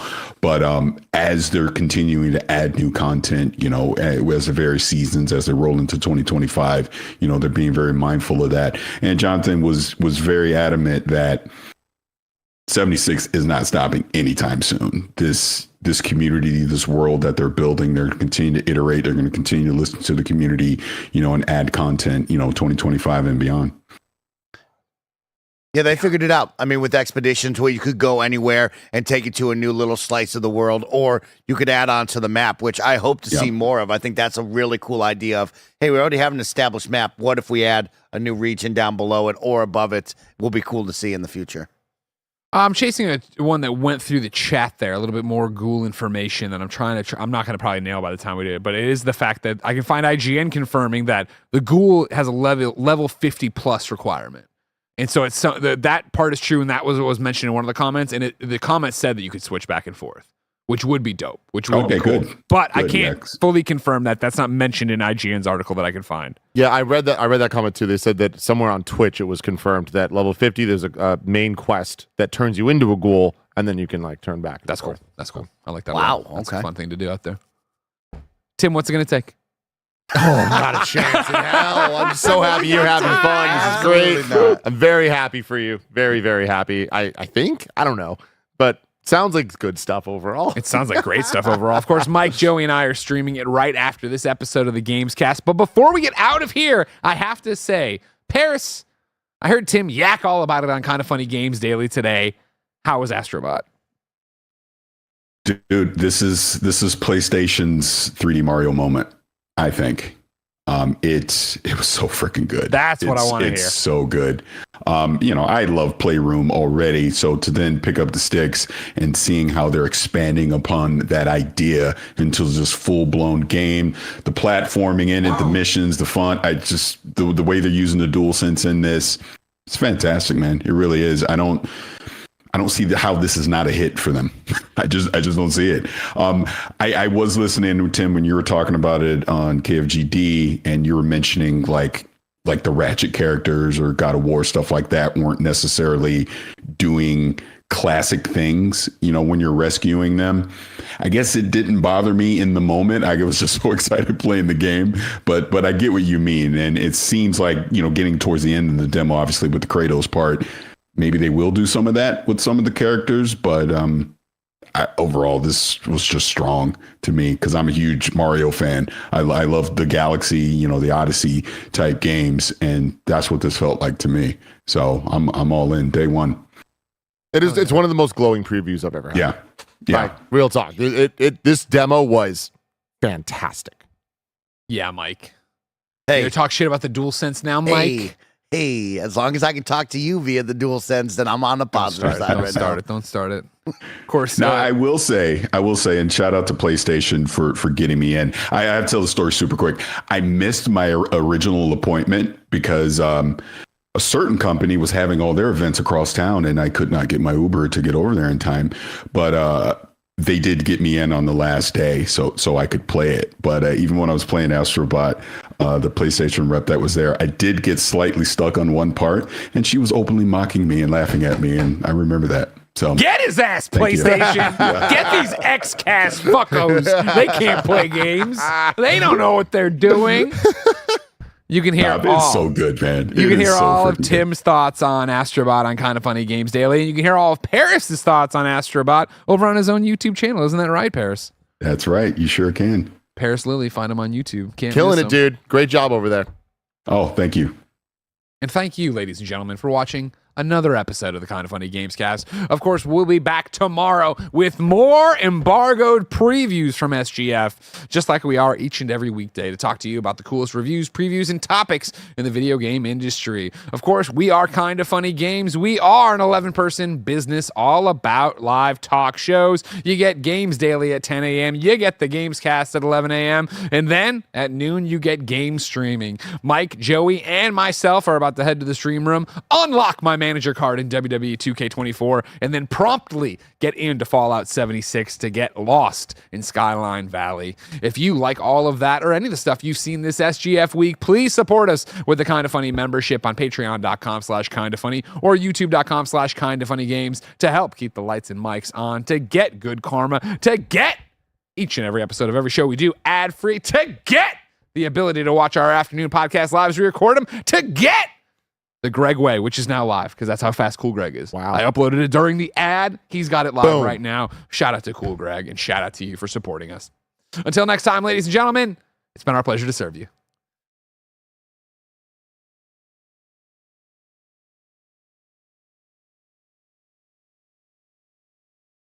But as they're continuing to add new content, as the various seasons, as they roll into 2025, they're being very mindful of that. And Jonathan was very adamant that 76 is not stopping anytime soon. This community, this world that they're building, they're going to continue to iterate. They're going to continue to listen to the community, and add content, 2025 and beyond. Yeah, they figured it out. I mean, with Expeditions, where you could go anywhere and take it to a new little slice of the world, or you could add on to the map, which I hope to see more of. I think that's a really cool idea of, hey, we already have an established map. What if we add a new region down below it or above it? Will be cool to see in the future. I'm chasing one that went through the chat there, a little bit more ghoul information that I'm not going to probably nail by the time we do it, but it is the fact that I can find IGN confirming that the ghoul has a level 50 plus requirement. And so that part is true, and that was what was mentioned in one of the comments. And the comment said that you could switch back and forth, which would be dope, which would be cool. Good. But I can't fully confirm that. That's not mentioned in IGN's article that I can find. Yeah, I read that comment too. They said that somewhere on Twitch it was confirmed that level 50 there's a main quest that turns you into a ghoul, and then you can turn back. That's cool. That's cool. I like that. Wow, That's a fun thing to do out there. Tim, what's it going to take? Oh, not a chance in hell. I'm so happy you're having fun. This is great. I'm very happy for you. Very, very happy. I think. I don't know. But sounds like good stuff overall. It sounds like great stuff overall. Of course, Mike, Joey, and I are streaming it right after this episode of the Gamescast. But before we get out of here, I have to say, Parris, I heard Tim yak all about it on Kind of Funny Games Daily today. How was Astro Bot? Dude, this is PlayStation's 3D Mario moment. I think it was so freaking good. That's what I want to hear. It's so good. I love Playroom already. So to then pick up the sticks and seeing how they're expanding upon that idea into this full blown game, the platforming in it, the missions, the fun, the way they're using the DualSense in this, it's fantastic, man. It really is. I don't see how this is not a hit for them. I just don't see it. I was listening to Tim when you were talking about it on KFGD, and you were mentioning like like the Ratchet characters or God of War, stuff like that, weren't necessarily doing classic things, when you're rescuing them. I guess it didn't bother me in the moment. I was just so excited playing the game, but I get what you mean. And it seems like, getting towards the end of the demo, obviously with the Kratos part, maybe they will do some of that with some of the characters, but overall, this was just strong to me because I'm a huge Mario fan. I love the Galaxy, the Odyssey type games, and that's what this felt like to me. So I'm all in day one. It's one of the most glowing previews I've ever had. Yeah. Like, real talk. This demo was fantastic. Yeah, Mike. Hey, You talk shit about the DualSense now, Mike. Hey, as long as I can talk to you via the DualSense, then I'm on the positive side right now. Don't start it. Of course. Now, I will say, and shout out to PlayStation for getting me in. I have to tell the story super quick. I missed my original appointment because a certain company was having all their events across town, and I could not get my Uber to get over there in time. But they did get me in on the last day, so I could play it. But even when I was playing Astro Bot, the PlayStation rep that was there, I did get slightly stuck on one part, and she was openly mocking me and laughing at me, and I remember that. So get his ass, PlayStation. Get these XCast fuckos. They can't play games. They don't know what they're doing. You can hear it's so good, man. You can hear all of Tim's thoughts on Astrobot on Kind of Funny Games Daily, and you can hear all of Parris's thoughts on Astrobot over on his own YouTube channel. Isn't that right, Parris? That's right. You sure can. Parris Lilly, find him on YouTube. Can't Killing miss it, him. dude. Great job over there. Oh, thank you. And thank you, ladies and gentlemen, for watching another episode of the Kind of Funny Gamescast. Of course, we'll be back tomorrow with more embargoed previews from SGF, just like we are each and every weekday, to talk to you about the coolest reviews, previews, and topics in the video game industry. Of course, we are Kind of Funny Games. We are an 11-person business all about live talk shows. You get Games Daily at 10 a.m. You get the Gamescast at 11 a.m. And then at noon, you get game streaming. Mike, Joey, and myself are about to head to the stream room, unlock my manager card in WWE 2K24, and then promptly get into Fallout 76 to get lost in Skyline Valley. If you like all of that or any of the stuff you've seen this SGF week, please support us with the Kind of Funny membership on patreon.com/kindoffunny or youtube.com/kindoffunnygames to help keep the lights and mics on, to get good karma, to get each and every episode of every show we do ad-free, to get the ability to watch our afternoon podcast live as we record them, to get the Greg Way, which is now live because that's how fast Cool Greg is. Wow. I uploaded it during the ad. He's got it live Boom. right now. Shout out to Cool Greg and shout out to you for supporting us. Until next time, ladies and gentlemen, it's been our pleasure to serve you.